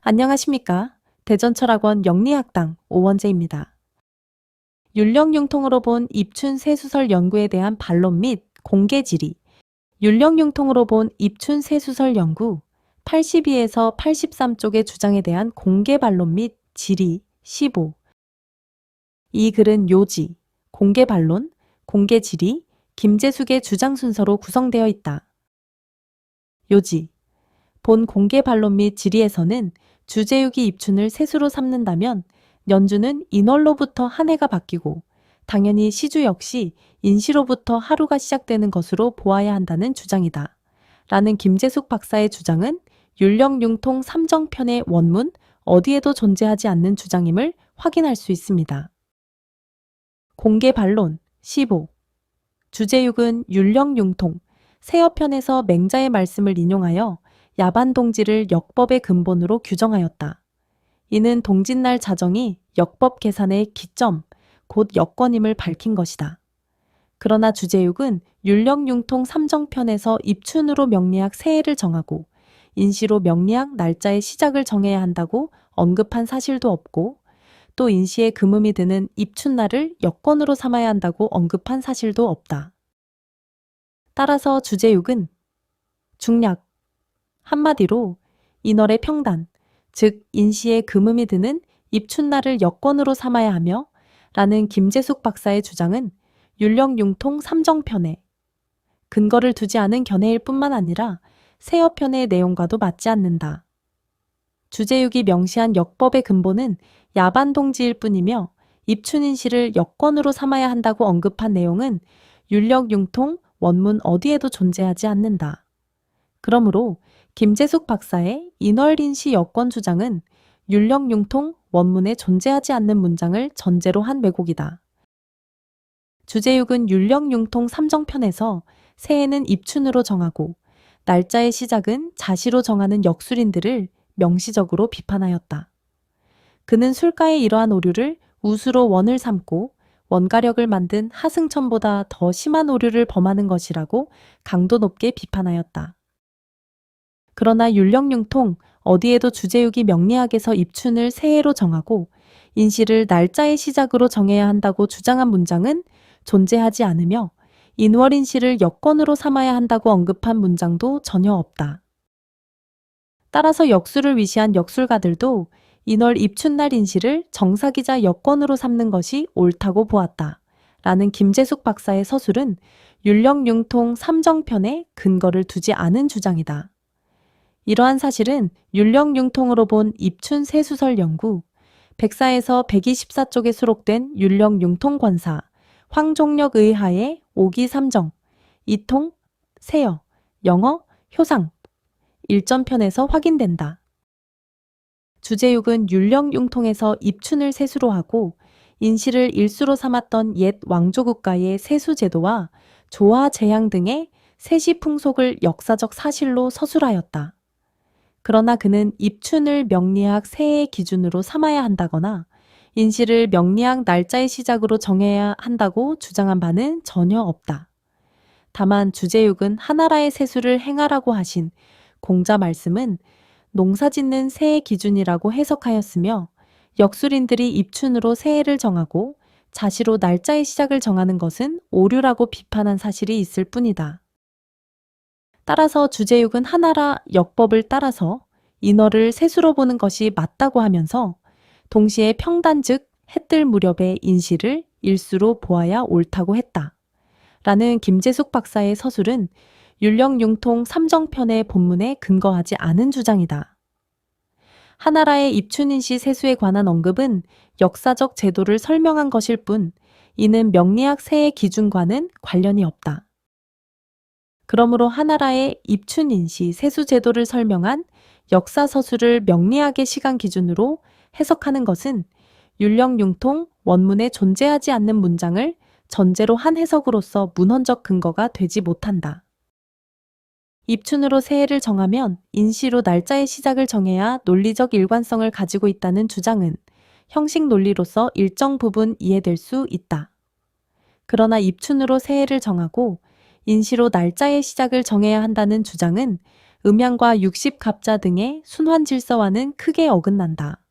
안녕하십니까. 대전철학원 영리학당 오원재입니다. 율령융통으로 본 입춘세수설 연구에 대한 반론 및 공개 질의. 율령융통으로 본 입춘세수설 연구 82에서 83쪽의 주장에 대한 공개 반론 및 질의 15. 이 글은 요지, 공개 반론, 공개 질의, 김재숙의 주장 순서로 구성되어 있다. 요지. 본 공개 반론 및 질의에서는 주제육이 입춘을 세수로 삼는다면 연주는 인월로부터 한 해가 바뀌고 당연히 시주 역시 인시로부터 하루가 시작되는 것으로 보아야 한다는 주장이다. 라는 김재숙 박사의 주장은 율령융통 삼정편의 원문 어디에도 존재하지 않는 주장임을 확인할 수 있습니다. 공개 반론 15. 주제육은 율령융통 세어편에서 맹자의 말씀을 인용하여 야반동지를 역법의 근본으로 규정하였다. 이는 동짓날 자정이 역법 계산의 기점, 곧 여건임을 밝힌 것이다. 그러나 주제육은 율령융통 삼정편에서 입춘으로 명리학 새해를 정하고 인시로 명리학 날짜의 시작을 정해야 한다고 언급한 사실도 없고 또 인시에 금음이 드는 입춘날을 여건으로 삼아야 한다고 언급한 사실도 없다. 따라서 주제육은 중략, 한마디로 인월의 평단, 즉 인시에 금음이 드는 입춘날을 여건으로 삼아야 하며 라는 김재숙 박사의 주장은 율령융통 삼정편에 근거를 두지 않은 견해일 뿐만 아니라 세어편의 내용과도 맞지 않는다. 주제육이 명시한 역법의 근본은 야반동지일 뿐이며 입춘인시를 여건으로 삼아야 한다고 언급한 내용은 율령융통 원문 어디에도 존재하지 않는다. 그러므로 김재숙 박사의 인월인시 여건 주장은 율령융통 원문에 존재하지 않는 문장을 전제로 한 왜곡이다. 주제육은 율령융통 삼정편에서 새해는 입춘으로 정하고 날짜의 시작은 자시로 정하는 역술인들을 명시적으로 비판하였다. 그는 술가의 이러한 오류를 우수로 원을 삼고 원가력을 만든 하승천보다 더 심한 오류를 범하는 것이라고 강도 높게 비판하였다. 그러나 율령융통 어디에도 주제육이 명리학에서 입춘을 새해로 정하고 인시를 날짜의 시작으로 정해야 한다고 주장한 문장은 존재하지 않으며 인월인시를 여건으로 삼아야 한다고 언급한 문장도 전혀 없다. 따라서 역술을 위시한 역술가들도 인월 입춘날 인시를 정사기자 여건으로 삼는 것이 옳다고 보았다. 라는 김재숙 박사의 서술은 율령융통 삼정편에 근거를 두지 않은 주장이다. 이러한 사실은 율령융통으로 본 입춘세수설 연구 104에서 124쪽에 수록된 율령융통권사 황종력 의하의 5기 3정, 이통, 세어, 영어, 효상 1전편에서 확인된다. 주제육은 율령융통에서 입춘을 세수로 하고 인시를 일수로 삼았던 옛 왕조국가의 세수제도와 조화 제향 등의 세시 풍속을 역사적 사실로 서술하였다. 그러나 그는 입춘을 명리학 새해 기준으로 삼아야 한다거나 인시를 명리학 날짜의 시작으로 정해야 한다고 주장한 바는 전혀 없다. 다만 주제육은 하나라의 세수를 행하라고 하신 공자 말씀은 농사짓는 새해 기준이라고 해석하였으며 역술인들이 입춘으로 새해를 정하고 자시로 날짜의 시작을 정하는 것은 오류라고 비판한 사실이 있을 뿐이다. 따라서 주제육은 하나라 역법을 따라서 인월을 세수로 보는 것이 맞다고 하면서 동시에 평단 즉 해뜰 무렵의 인시를 일수로 보아야 옳다고 했다. 라는 김재숙 박사의 서술은 율령융통 삼정편의 본문에 근거하지 않은 주장이다. 하나라의 입춘인시 세수에 관한 언급은 역사적 제도를 설명한 것일 뿐 이는 명리학 새해 기준과는 관련이 없다. 그러므로 하나라의 입춘인시 세수 제도를 설명한 역사서술을 명리학의 시간 기준으로 해석하는 것은 율령융통 원문에 존재하지 않는 문장을 전제로 한 해석으로서 문헌적 근거가 되지 못한다. 입춘으로 새해를 정하면 인시로 날짜의 시작을 정해야 논리적 일관성을 가지고 있다는 주장은 형식 논리로서 일정 부분 이해될 수 있다. 그러나 입춘으로 새해를 정하고 인시로 날짜의 시작을 정해야 한다는 주장은 음양과 60갑자 등의 순환 질서와는 크게 어긋난다.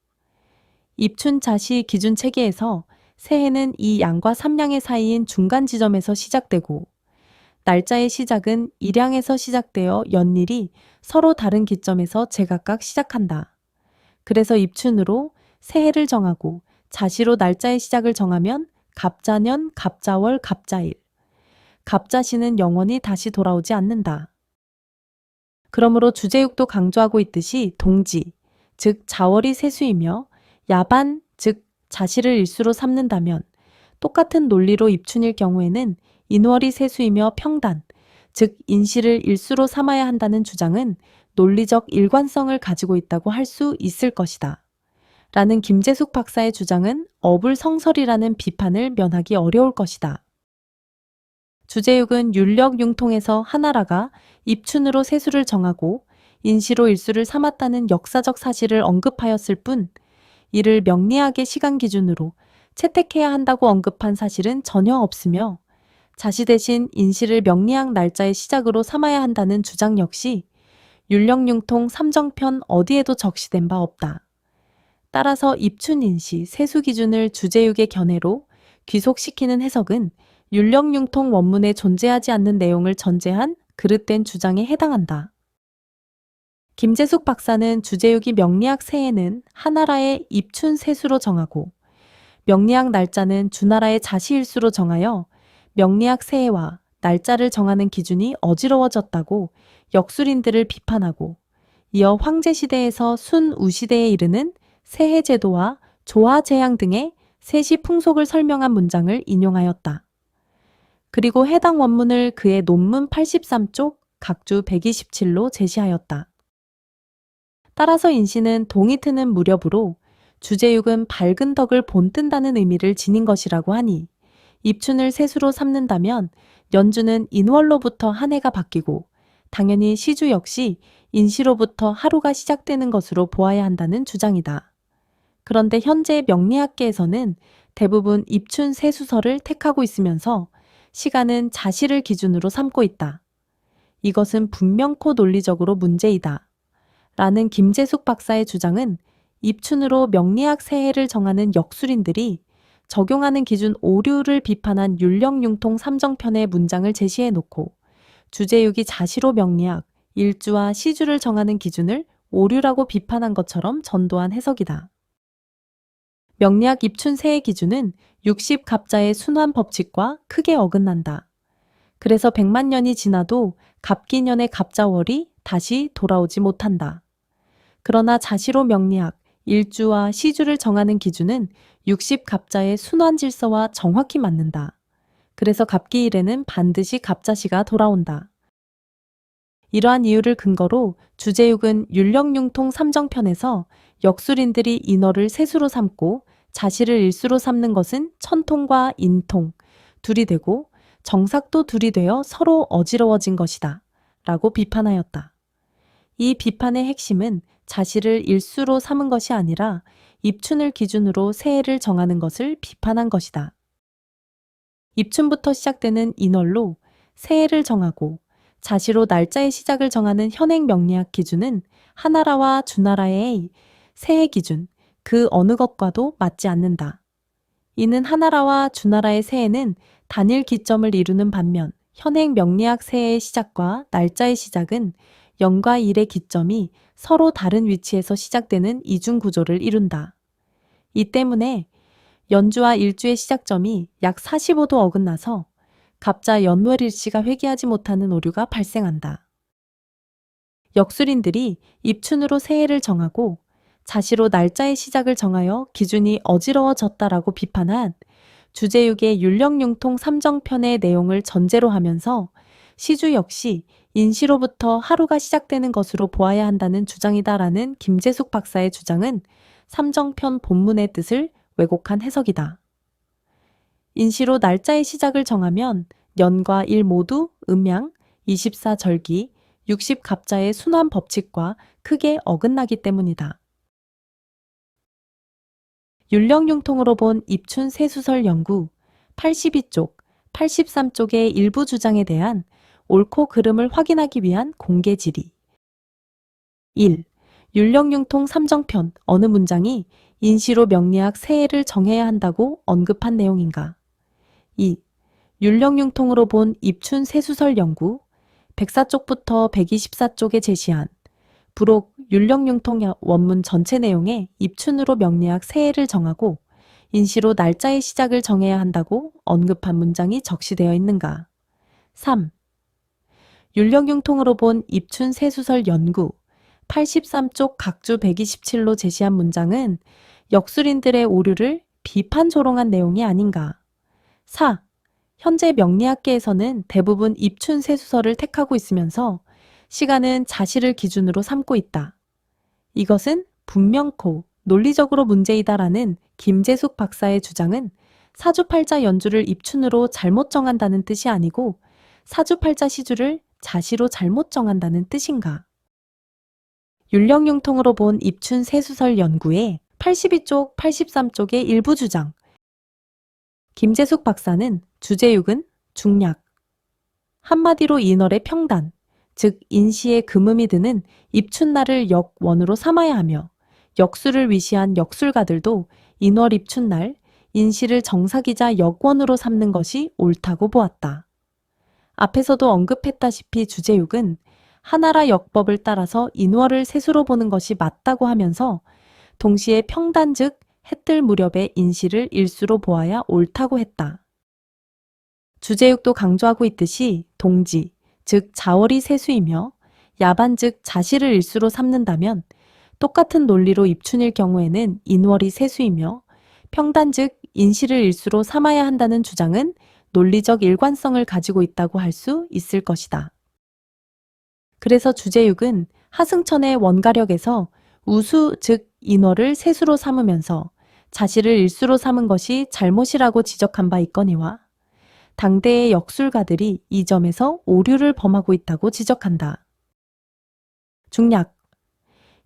입춘 자시 기준 체계에서 새해는 이 양과 3량의 사이인 중간 지점에서 시작되고 날짜의 시작은 일양에서 시작되어 연일이 서로 다른 기점에서 제각각 시작한다. 그래서 입춘으로 새해를 정하고 자시로 날짜의 시작을 정하면 갑자년, 갑자월, 갑자일. 갑자시는 영원히 다시 돌아오지 않는다. 그러므로 주제육도 강조하고 있듯이 동지, 즉 자월이 세수이며 야반, 즉 자시를 일수로 삼는다면 똑같은 논리로 입춘일 경우에는 인월이 세수이며 평단, 즉 인시를 일수로 삼아야 한다는 주장은 논리적 일관성을 가지고 있다고 할 수 있을 것이다. 라는 김재숙 박사의 주장은 어불성설이라는 비판을 면하기 어려울 것이다. 주제육은 율력융통에서 하나라가 입춘으로 세수를 정하고 인시로 일수를 삼았다는 역사적 사실을 언급하였을 뿐 이를 명리학의 시간 기준으로 채택해야 한다고 언급한 사실은 전혀 없으며 자시 대신 인시를 명리학 날짜의 시작으로 삼아야 한다는 주장 역시 율력융통 삼정편 어디에도 적시된 바 없다. 따라서 입춘인시 세수 기준을 주제육의 견해로 귀속시키는 해석은 율력융통 원문에 존재하지 않는 내용을 전제한 그릇된 주장에 해당한다. 김재숙 박사는 주제육이 명리학 새해는 하나라의 입춘 세수로 정하고 명리학 날짜는 주나라의 자시일수로 정하여 명리학 새해와 날짜를 정하는 기준이 어지러워졌다고 역술인들을 비판하고 이어 황제시대에서 순우시대에 이르는 세해제도와 조화제양 등의 세시 풍속을 설명한 문장을 인용하였다. 그리고 해당 원문을 그의 논문 83쪽 각주 127로 제시하였다. 따라서 인시는 동이 트는 무렵으로 주제육은 밝은 덕을 본뜬다는 의미를 지닌 것이라고 하니 입춘을 세수로 삼는다면 연주는 인월로부터 한 해가 바뀌고 당연히 시주 역시 인시로부터 하루가 시작되는 것으로 보아야 한다는 주장이다. 그런데 현재 명리학계에서는 대부분 입춘 세수설을 택하고 있으면서 시간은 자시를 기준으로 삼고 있다. 이것은 분명코 논리적으로 문제이다. 라는 김재숙 박사의 주장은 입춘으로 명리학 새해를 정하는 역술인들이 적용하는 기준 오류를 비판한 율력융통 삼정편의 문장을 제시해 놓고 주제육이 자시로 명리학, 일주와 시주를 정하는 기준을 오류라고 비판한 것처럼 전도한 해석이다. 명리학 입춘 새해 기준은 60갑자의 순환 법칙과 크게 어긋난다. 그래서 100만 년이 지나도 갑기년의 갑자월이 다시 돌아오지 못한다. 그러나 자시로 명리학, 일주와 시주를 정하는 기준은 60갑자의 순환 질서와 정확히 맞는다. 그래서 갑기일에는 반드시 갑자시가 돌아온다. 이러한 이유를 근거로 주제육은 율력융통 삼정편에서 역술인들이 인월을 세수로 삼고 자시를 일수로 삼는 것은 천통과 인통, 둘이 되고 정삭도 둘이 되어 서로 어지러워진 것이다. 라고 비판하였다. 이 비판의 핵심은 자시를 일수로 삼은 것이 아니라 입춘을 기준으로 새해를 정하는 것을 비판한 것이다. 입춘부터 시작되는 인월로 새해를 정하고 자시로 날짜의 시작을 정하는 현행 명리학 기준은 하나라와 주나라의 새해 기준, 그 어느 것과도 맞지 않는다. 이는 하나라와 주나라의 새해는 단일 기점을 이루는 반면 현행 명리학 새해의 시작과 날짜의 시작은 0과 1의 기점이 서로 다른 위치에서 시작되는 이중 구조를 이룬다. 이 때문에 연주와 일주의 시작점이 약 45도 어긋나서 갑자 연월일시가 회귀하지 못하는 오류가 발생한다. 역술인들이 입춘으로 새해를 정하고 자시로 날짜의 시작을 정하여 기준이 어지러워졌다라고 비판한 주제육의 율력융통 삼정편의 내용을 전제로 하면서 시주 역시 인시로부터 하루가 시작되는 것으로 보아야 한다는 주장이다라는 김재숙 박사의 주장은 삼정편 본문의 뜻을 왜곡한 해석이다. 인시로 날짜의 시작을 정하면 년과 일 모두 음양, 24절기, 60갑자의 순환 법칙과 크게 어긋나기 때문이다. 율력융통으로 본 입춘 세수설 연구 82쪽, 83쪽의 일부 주장에 대한 옳고 그름을 확인하기 위한 공개 질의 1. 율령융통 삼정편 어느 문장이 인시로 명리학 세해를 정해야 한다고 언급한 내용인가? 2. 율령융통으로 본 입춘 세수설 연구 104쪽부터 124쪽에 제시한 부록 율령융통 원문 전체 내용에 입춘으로 명리학 세해를 정하고 인시로 날짜의 시작을 정해야 한다고 언급한 문장이 적시되어 있는가? 3. 율령융통으로 본 입춘 세수설 연구 83쪽 각주 127로 제시한 문장은 역술인들의 오류를 비판 조롱한 내용이 아닌가? 4. 현재 명리학계에서는 대부분 입춘 세수설을 택하고 있으면서 시간은 자시를 기준으로 삼고 있다. 이것은 분명코 논리적으로 문제이다라는 김재숙 박사의 주장은 사주팔자 연주를 입춘으로 잘못 정한다는 뜻이 아니고 사주팔자 시주를 자시로 잘못 정한다는 뜻인가? 율령융통으로 본 입춘 세수설 연구의 82쪽, 83쪽의 일부 주장. 김재숙 박사는 주제육은 중략, 한마디로 인월의 평단, 즉 인시의 금음이 드는 입춘날을 역원으로 삼아야 하며 역술을 위시한 역술가들도 인월 입춘날, 인시를 정사기자 역원으로 삼는 것이 옳다고 보았다. 앞에서도 언급했다시피 주제육은 하나라 역법을 따라서 인월을 세수로 보는 것이 맞다고 하면서 동시에 평단 즉 해뜰 무렵의 인시를 일수로 보아야 옳다고 했다. 주제육도 강조하고 있듯이 동지, 즉 자월이 세수이며 야반 즉 자시를 일수로 삼는다면 똑같은 논리로 입춘일 경우에는 인월이 세수이며 평단 즉 인시를 일수로 삼아야 한다는 주장은 논리적 일관성을 가지고 있다고 할 수 있을 것이다. 그래서 주제육은 하승천의 원가력에서 우수 즉 인월을 세수로 삼으면서 자시를 일수로 삼은 것이 잘못이라고 지적한 바 있거니와 당대의 역술가들이 이 점에서 오류를 범하고 있다고 지적한다. 중략.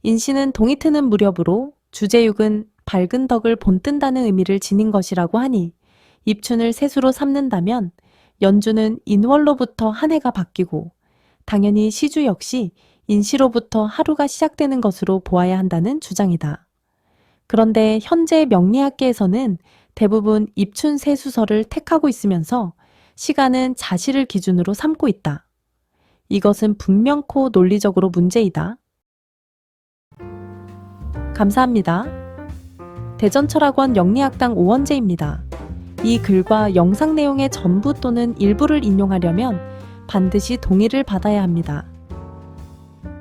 인시는 동이 트는 무렵으로 주제육은 밝은 덕을 본뜬다는 의미를 지닌 것이라고 하니 입춘을 세수로 삼는다면 연주는 인월로부터 한 해가 바뀌고 당연히 시주 역시 인시로부터 하루가 시작되는 것으로 보아야 한다는 주장이다. 그런데 현재 명리학계에서는 대부분 입춘 세수설을 택하고 있으면서 시간은 자시를 기준으로 삼고 있다. 이것은 분명코 논리적으로 문제이다. 감사합니다. 대전철학원 영리학당 오원재입니다. 이 글과 영상 내용의 전부 또는 일부를 인용하려면 반드시 동의를 받아야 합니다.